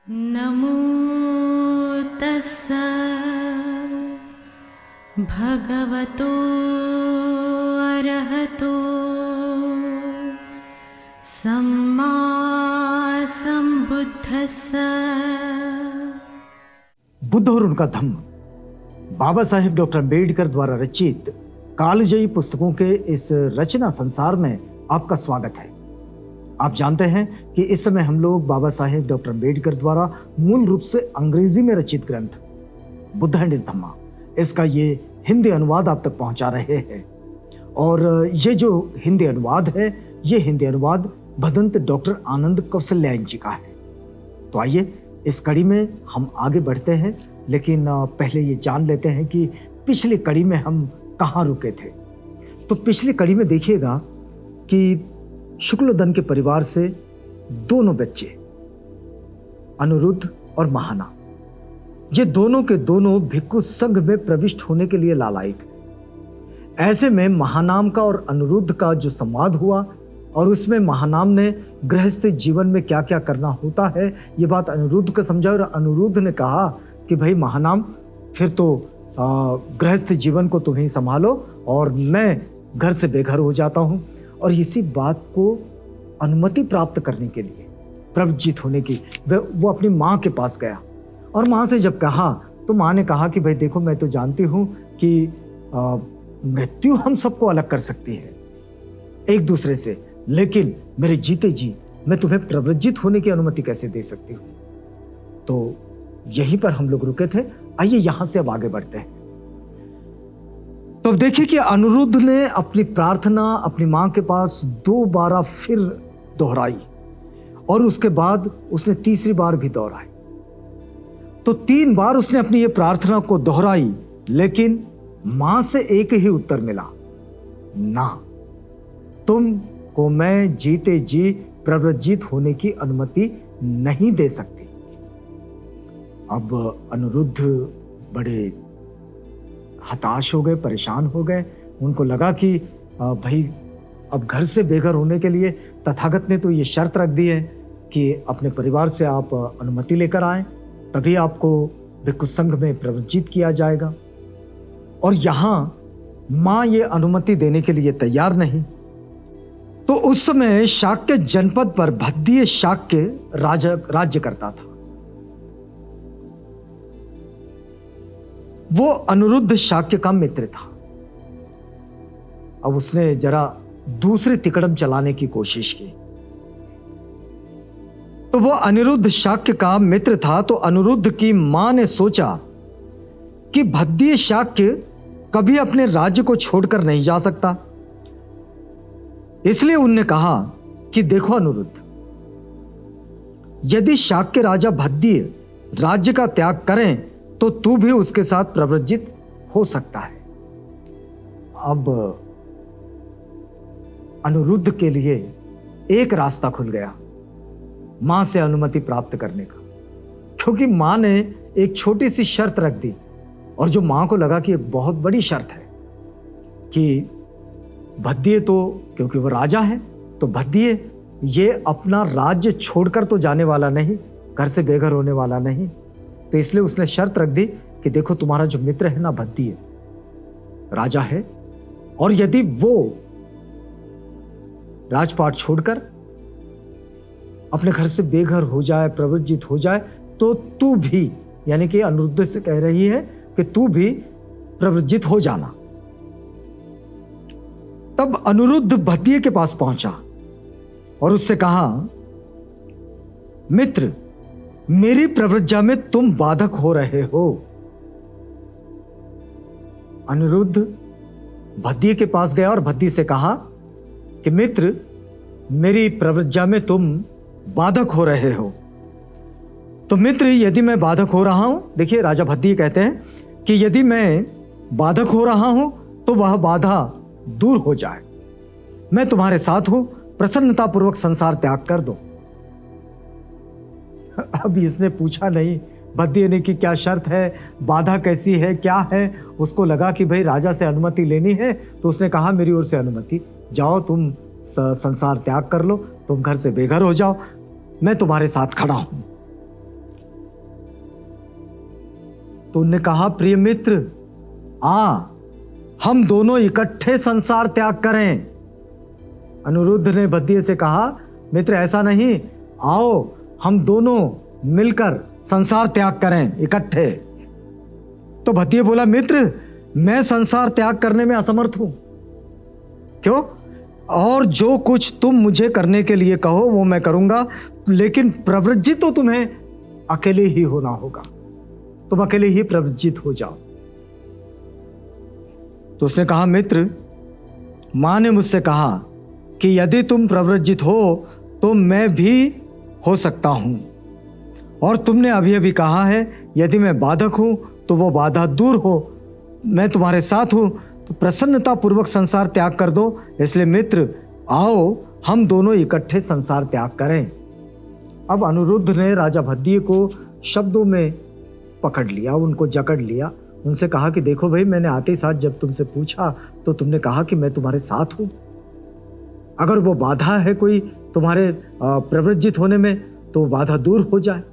नमो तस्सा भगवतो अरहतो सम्मा संबुद्धस्सा। बुद्ध और उनका धम्म बाबा साहेब डॉक्टर अम्बेडकर द्वारा रचित कालजयी पुस्तकों के इस रचना संसार में आपका स्वागत है। आप जानते हैं कि इस समय हम लोग बाबा साहेब डॉक्टर अम्बेडकर द्वारा मूल रूप से अंग्रेजी में रचित ग्रंथ बुद्ध एंड हिज धम्मा, इसका ये हिंदी अनुवाद आप तक पहुंचा रहे हैं। और ये जो हिंदी अनुवाद है, ये हिंदी अनुवाद भदंत डॉक्टर आनंद कौशल्यायन जी का है। तो आइए इस कड़ी में हम आगे बढ़ते हैं, लेकिन पहले ये जान लेते हैं कि पिछली कड़ी में हम कहाँ रुके थे। तो पिछली कड़ी में देखिएगा कि शुक्लदन के परिवार से दोनों बच्चे अनिरुद्ध और महानाम, ये दोनों के दोनों भिक्षु संघ में प्रविष्ट होने के लिए लालायिक। ऐसे में महानाम का और अनिरुद्ध का जो संवाद हुआ और उसमें महानाम ने गृहस्थ जीवन में क्या क्या करना होता है ये बात अनिरुद्ध को समझा, और अनिरुद्ध ने कहा कि भाई महानाम, फिर तो गृहस्थ जीवन को तुम ही संभालो और मैं घर से बेघर हो जाता हूँ। और इसी बात को अनुमति प्राप्त करने के लिए, प्रवज्जित होने की, वो अपनी माँ के पास गया। और माँ से जब कहा तो माँ ने कहा कि भाई देखो, मैं तो जानती हूँ कि मृत्यु हम सबको अलग कर सकती है एक दूसरे से, लेकिन मेरे जीते जी मैं तुम्हें प्रवज्जित होने की अनुमति कैसे दे सकती हूँ। तो यहीं पर हम लोग रुके थे। आइए यहां से अब आगे बढ़ते हैं। तो अब देखिए कि अनिरुद्ध ने अपनी प्रार्थना अपनी मां के पास 2 बार फिर दोहराई और उसके बाद उसने तीसरी बार भी दोहराई। तो 3 बार उसने अपनी ये प्रार्थना को दोहराई, लेकिन मां से एक ही उत्तर मिला, ना, तुमको मैं जीते जी प्रवज्जित होने की अनुमति नहीं दे सकती। अब अनिरुद्ध बड़े हताश हो गए, परेशान हो गए। उनको लगा कि भाई अब घर से बेघर होने के लिए तथागत ने तो ये शर्त रख दी है कि अपने परिवार से आप अनुमति लेकर आएं, तभी आपको भिक्षु संघ में प्रवज्जित किया जाएगा। और यहाँ माँ ये अनुमति देने के लिए तैयार नहीं। तो उस समय शाक्य जनपद पर भद्दीय शाक्य राज्य करता था। वो अनिरुद्ध शाक्य का मित्र था। अब उसने जरा दूसरी तिकड़म चलाने की कोशिश की। तो वो अनिरुद्ध शाक्य का मित्र था। तो अनिरुद्ध की मां ने सोचा कि भद्दीय शाक्य कभी अपने राज्य को छोड़कर नहीं जा सकता, इसलिए उनने कहा कि देखो अनिरुद्ध, यदि शाक्य राजा भद्दीय राज्य का त्याग करें तो तू भी उसके साथ प्रवज्जित हो सकता है। अब अनिरुद्ध के लिए एक रास्ता खुल गया मां से अनुमति प्राप्त करने का, क्योंकि मां ने एक छोटी सी शर्त रख दी, और जो मां को लगा कि एक बहुत बड़ी शर्त है कि भद्दीय तो, क्योंकि वो राजा है, तो भद्दीय ये अपना राज्य छोड़कर तो जाने वाला नहीं, घर से बेघर होने वाला नहीं। तो इसलिए उसने शर्त रख दी कि देखो, तुम्हारा जो मित्र है ना भद्दीय, राजा है, और यदि वो राजपाट छोड़कर अपने घर से बेघर हो जाए, प्रवज्जित हो जाए, तो तू भी, यानी कि अनिरुद्ध से कह रही है कि तू भी प्रवज्जित हो जाना। तब अनिरुद्ध भद्दीय के पास पहुंचा और उससे कहा, मित्र, मेरी प्रवज्जा में तुम बाधक हो रहे हो। अनिरुद्ध भद्दीय के पास गया और भद्दीय से कहा कि मित्र, मेरी प्रवज्जा में तुम बाधक हो रहे हो। तो मित्र, यदि मैं बाधक हो रहा हूं, देखिए राजा भद्दीय कहते हैं कि यदि मैं बाधक हो रहा हूं तो वह बाधा दूर हो जाए। मैं तुम्हारे साथ हूं, प्रसन्नतापूर्वक संसार त्याग कर दो। अब इसने पूछा नहीं भद्दीय ने कि क्या शर्त है, बाधा कैसी है, क्या है। उसको लगा कि भाई राजा से अनुमति लेनी है, तो उसने कहा मेरी ओर से अनुमति, जाओ तुम संसार त्याग कर लो, तुम घर से बेघर हो जाओ, मैं तुम्हारे साथ खड़ा हूं। तो उनने कहा, प्रिय मित्र, हम दोनों इकट्ठे संसार त्याग करें। अनिरुद्ध ने भद्दिये से कहा, मित्र ऐसा नहीं, आओ हम दोनों मिलकर संसार त्याग करें इकट्ठे। तो भद्दिये बोला, मित्र मैं संसार त्याग करने में असमर्थ हूं। क्यों? और जो कुछ तुम मुझे करने के लिए कहो वो मैं करूंगा, लेकिन प्रवृज्जित तो तुम्हें अकेले ही होना होगा। तुम अकेले ही प्रवृज्जित हो जाओ। तो उसने कहा, मित्र मां ने मुझसे कहा कि यदि तुम प्रवृज्जित हो तो मैं भी हो सकता हूं, और तुमने अभी अभी कहा है यदि मैं बाधक हूं तो वो बाधा दूर हो। मैं तुम्हारे साथ हूं, तो प्रसन्नता पूर्वक संसार त्याग कर दो। इसलिए मित्र आओ हम दोनों इकट्ठे संसार त्याग करें। अब अनिरुद्ध ने राजा भद्दिये को शब्दों में पकड़ लिया, उनको जकड़ लिया। उनसे कहा कि देखो भाई, मैंने आते ही साथ जब तुमसे पूछा तो तुमने कहा कि मैं तुम्हारे साथ हूं। अगर वो बाधा है कोई तुम्हारे प्रवृज्जित होने में तो बाधा दूर हो जाए।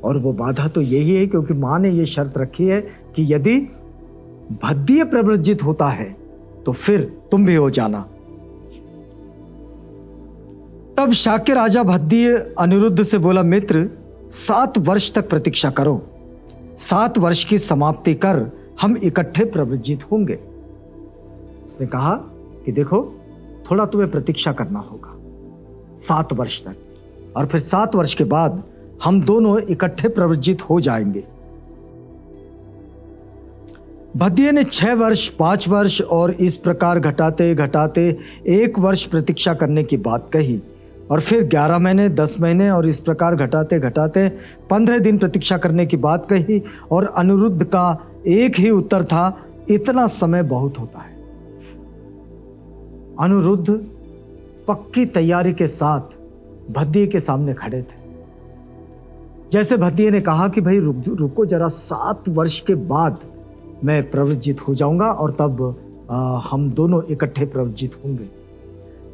और वो बाधा तो यही है क्योंकि मां ने ये शर्त रखी है कि यदि भद्दिये प्रवृज्जित होता है तो फिर तुम भी हो जाना। तब शाक्य राजा भद्दिये अनिरुद्ध से बोला, मित्र 7 वर्ष तक प्रतीक्षा करो। 7 वर्ष की समाप्ति कर हम इकट्ठे प्रवृज्जित होंगे। उसने कहा कि देखो थोड़ा तुम्हें प्रतीक्षा करना होगा 7 वर्ष तक, और फिर 7 वर्ष के बाद हम दोनों इकट्ठे प्रवृज्जित हो जाएंगे। भद्दिये ने 6 वर्ष, 5 वर्ष और इस प्रकार घटाते घटाते 1 वर्ष प्रतीक्षा करने की बात कही, और फिर 11 महीने, 10 महीने और इस प्रकार घटाते घटाते 15 दिन प्रतीक्षा करने की बात कही। और अनिरुद्ध का एक ही उत्तर था, इतना समय बहुत होता है। अनिरुद्ध पक्की तैयारी के साथ भद्दिये के सामने खड़े थे। जैसे भद्दिये ने कहा कि भाई रुको जरा, 7 वर्ष के बाद मैं प्रवृज्जित हो जाऊंगा और तब हम दोनों इकट्ठे प्रवृज्जित होंगे।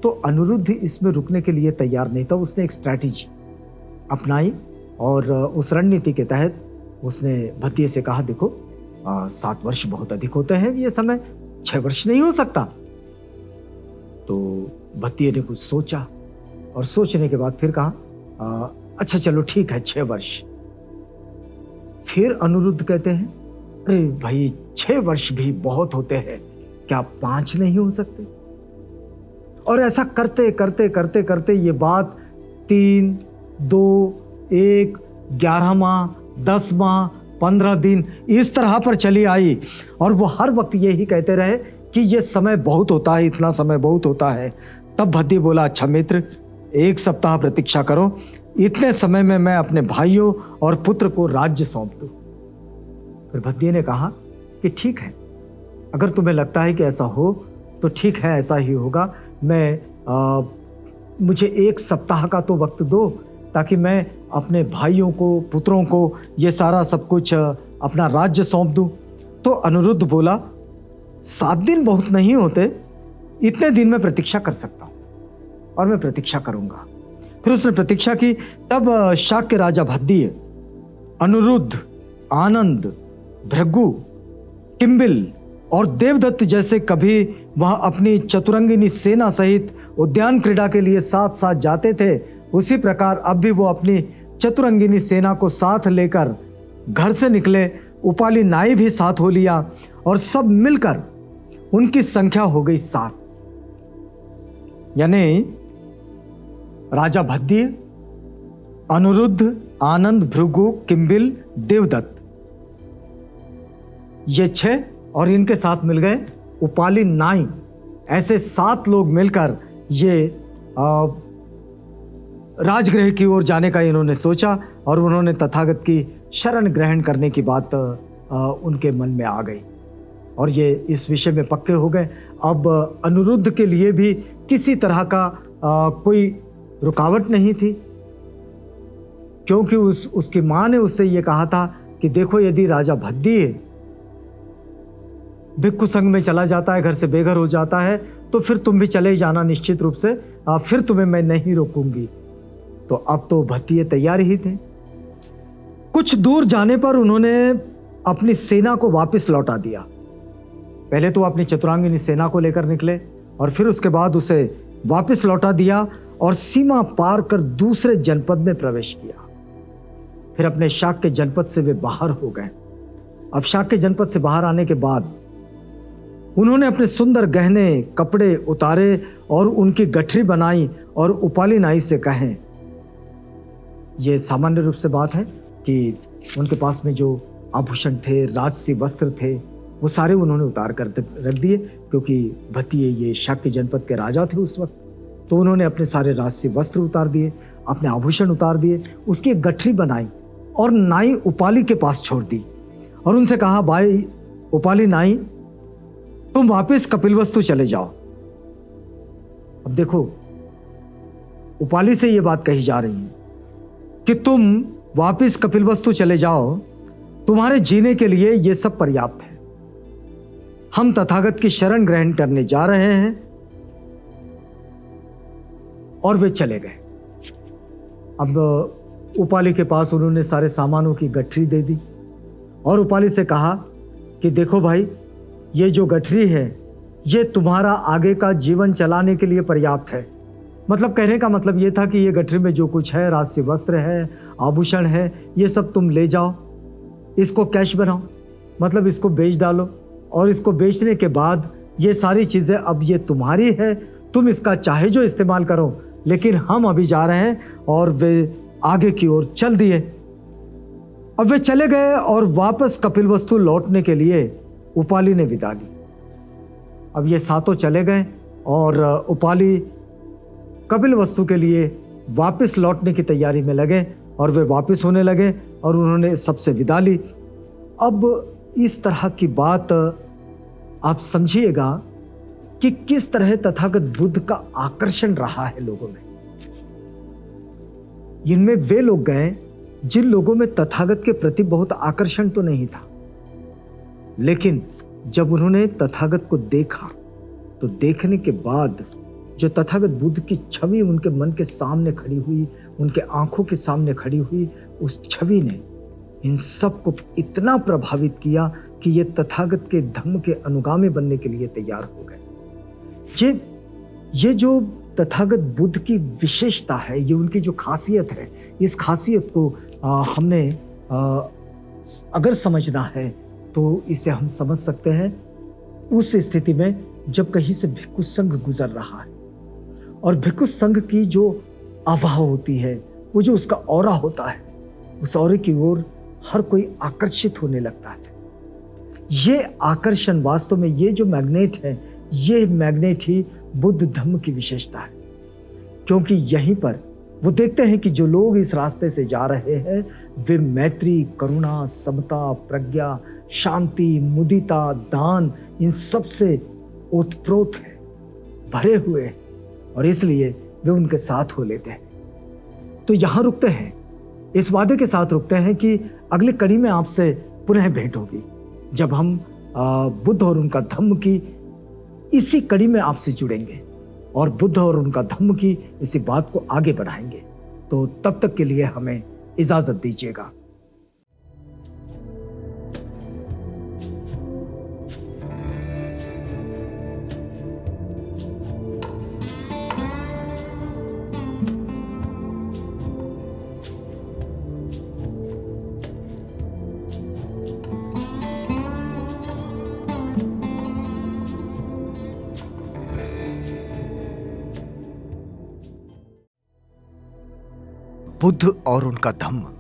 तो अनिरुद्ध इसमें रुकने के लिए तैयार नहीं था। उसने एक स्ट्रैटेजी अपनाई और उस रणनीति के तहत उसने भद्दिये से कहा, देखो 7 वर्ष बहुत अधिक होते हैं, ये समय 6 वर्ष नहीं हो सकता। तो भद्दिये ने कुछ सोचा और सोचने के बाद फिर कहा, अच्छा चलो ठीक है 6 वर्ष। फिर अनिरुद्ध कहते हैं, अरे भाई 6 वर्ष भी बहुत होते हैं, क्या 5 नहीं हो सकते? और ऐसा करते करते करते करते ये बात 3, 2, 1, 11 माह, 10 माह, 15 दिन इस तरह पर चली आई। और वो हर वक्त यही कहते रहे कि ये समय बहुत होता है, इतना समय बहुत होता है। तब भद्दिये बोला, अच्छा मित्र 1 सप्ताह प्रतीक्षा करो, इतने समय में मैं अपने भाइयों और पुत्र को राज्य सौंप दूं। फिर भद्दिये ने कहा कि ठीक है, अगर तुम्हें लगता है कि ऐसा हो तो ठीक है, ऐसा ही होगा। मुझे 1 सप्ताह का तो वक्त दो ताकि मैं अपने भाइयों को, पुत्रों को ये सारा सब कुछ अपना राज्य सौंप दूं। तो अनिरुद्ध बोला, 7 दिन बहुत नहीं होते, इतने दिन में प्रतीक्षा कर सकता हूं और मैं प्रतीक्षा करूंगा। फिर उसने प्रतीक्षा की। तब शाक्य राजा भद्दिये, अनिरुद्ध, आनंद, भृगु, किंबिल और देवदत्त जैसे कभी वह अपनी चतुरंगिनी सेना सहित उद्यान क्रीड़ा के लिए साथ साथ जाते थे, उसी प्रकार अब भी वो अपनी चतुरंगिनी सेना को साथ लेकर घर से निकले। उपाली नाई भी साथ हो लिया और सब मिलकर उनकी संख्या हो गई 7। यानी राजा भद्दिये, अनिरुद्ध, आनंद, भृगु, किंबिल, देवदत्त, ये 6 और इनके साथ मिल गए उपाली नाई। ऐसे 7 लोग मिलकर ये राजगृह की ओर जाने का इन्होंने सोचा और उन्होंने तथागत की शरण ग्रहण करने की बात उनके मन में आ गई और ये इस विषय में पक्के हो गए। अब अनिरुद्ध के लिए भी किसी तरह का कोई रुकावट नहीं थी, क्योंकि उसकी मां ने उससे ये कहा था कि देखो यदि राजा भद्दिये भिक्षु संघ में चला जाता है, घर से बेघर हो जाता है, तो फिर तुम भी चले जाना निश्चित रूप से, फिर तुम्हें मैं नहीं रोकूंगी। तो अब तो भद्दिये तैयार ही थे। कुछ दूर जाने पर उन्होंने अपनी सेना को वापस लौटा दिया। पहले तो अपनी चतुरांगिनी सेना को लेकर निकले और फिर उसके बाद उसे वापस लौटा दिया और सीमा पार कर दूसरे जनपद में प्रवेश किया। फिर अपने शाक्य जनपद से वे बाहर हो गए। अब शाक्य जनपद से बाहर आने के बाद उन्होंने अपने सुंदर गहने कपड़े उतारे और उनकी गठरी बनाई और उपाली नाई से कहें। यह सामान्य रूप से बात है कि उनके पास में जो आभूषण थे, राजसी वस्त्र थे, वो सारे उन्होंने उतार कर रख दिए, क्योंकि भतीये ये शाक्य जनपद के राजा थे उस वक्त। तो उन्होंने अपने सारे राजसी वस्त्र उतार दिए, अपने आभूषण उतार दिए, उसकी एक गठरी बनाई और नाई उपाली के पास छोड़ दी और उनसे कहा, भाई उपाली नाई, तुम वापस कपिलवस्तु चले जाओ। अब देखो, उपाली से यह बात कही जा रही है कि तुम वापस कपिलवस्तु चले जाओ, तुम्हारे जीने के लिए यह सब पर्याप्त है। हम तथागत की शरण ग्रहण करने जा रहे हैं। और वे चले गए। अब उपाली के पास उन्होंने सारे सामानों की गठरी दे दी और उपाली से कहा कि देखो भाई, ये जो गठरी है ये तुम्हारा आगे का जीवन चलाने के लिए पर्याप्त है। मतलब कहने का मतलब ये था कि ये गठरी में जो कुछ है, राजसी वस्त्र है, आभूषण है, ये सब तुम ले जाओ, इसको कैश बनाओ, मतलब इसको बेच डालो और इसको बेचने के बाद ये सारी चीज़ें अब ये तुम्हारी है, तुम इसका चाहे जो इस्तेमाल करो, लेकिन हम अभी जा रहे हैं। और वे आगे की ओर चल दिए। अब वे चले गए और वापस कपिलवस्तु लौटने के लिए उपाली ने विदा ली। अब ये सातों चले गए और उपाली कपिलवस्तु के लिए वापस लौटने की तैयारी में लगे और वे वापस होने लगे और उन्होंने सबसे विदा ली। अब इस तरह की बात आप समझिएगा कि किस तरह तथागत बुद्ध का आकर्षण रहा है लोगों में। इनमें वे लोग गए जिन लोगों में तथागत के प्रति बहुत आकर्षण तो नहीं था, लेकिन जब उन्होंने तथागत को देखा तो देखने के बाद जो तथागत बुद्ध की छवि उनके मन के सामने खड़ी हुई, उनके आंखों के सामने खड़ी हुई, उस छवि ने इन सब को इतना प्रभावित किया कि ये तथागत के धम्म के अनुगामी बनने के लिए तैयार हो गए। ये जो तथागत बुद्ध की विशेषता है, ये उनकी जो खासियत है, इस खासियत को हमने अगर समझना है तो इसे हम समझ सकते हैं उस स्थिति में जब कहीं से भिक्खु संघ गुजर रहा है और भिक्खु संघ की जो आवाह होती है, वो जो उसका ऑरा होता है, उस ऑरे की ओर हर कोई आकर्षित होने लगता है। ये आकर्षण वास्तव में, ये जो मैग्नेट है, ये मैग्नेट ही बुद्ध धम्म की विशेषता है, क्योंकि यहीं पर वो देखते हैं कि जो लोग इस रास्ते से जा रहे हैं वे मैत्री, करुणा, समता, प्रज्ञा, शांति, मुदिता, दान, इन सब से ओतप्रोत है, भरे हुए हैं, और इसलिए वे उनके साथ हो लेते हैं। तो यहां रुकते हैं, इस वादे के साथ रुकते हैं कि अगली कड़ी में आपसे पुनः भेंट होगी, जब हम बुद्ध और उनका धम्म की इसी कड़ी में आपसे जुड़ेंगे और बुद्ध और उनका धम्म की इसी बात को आगे बढ़ाएंगे। तो तब तक के लिए हमें इजाजत दीजिएगा। बुद्ध और उनका धम्म।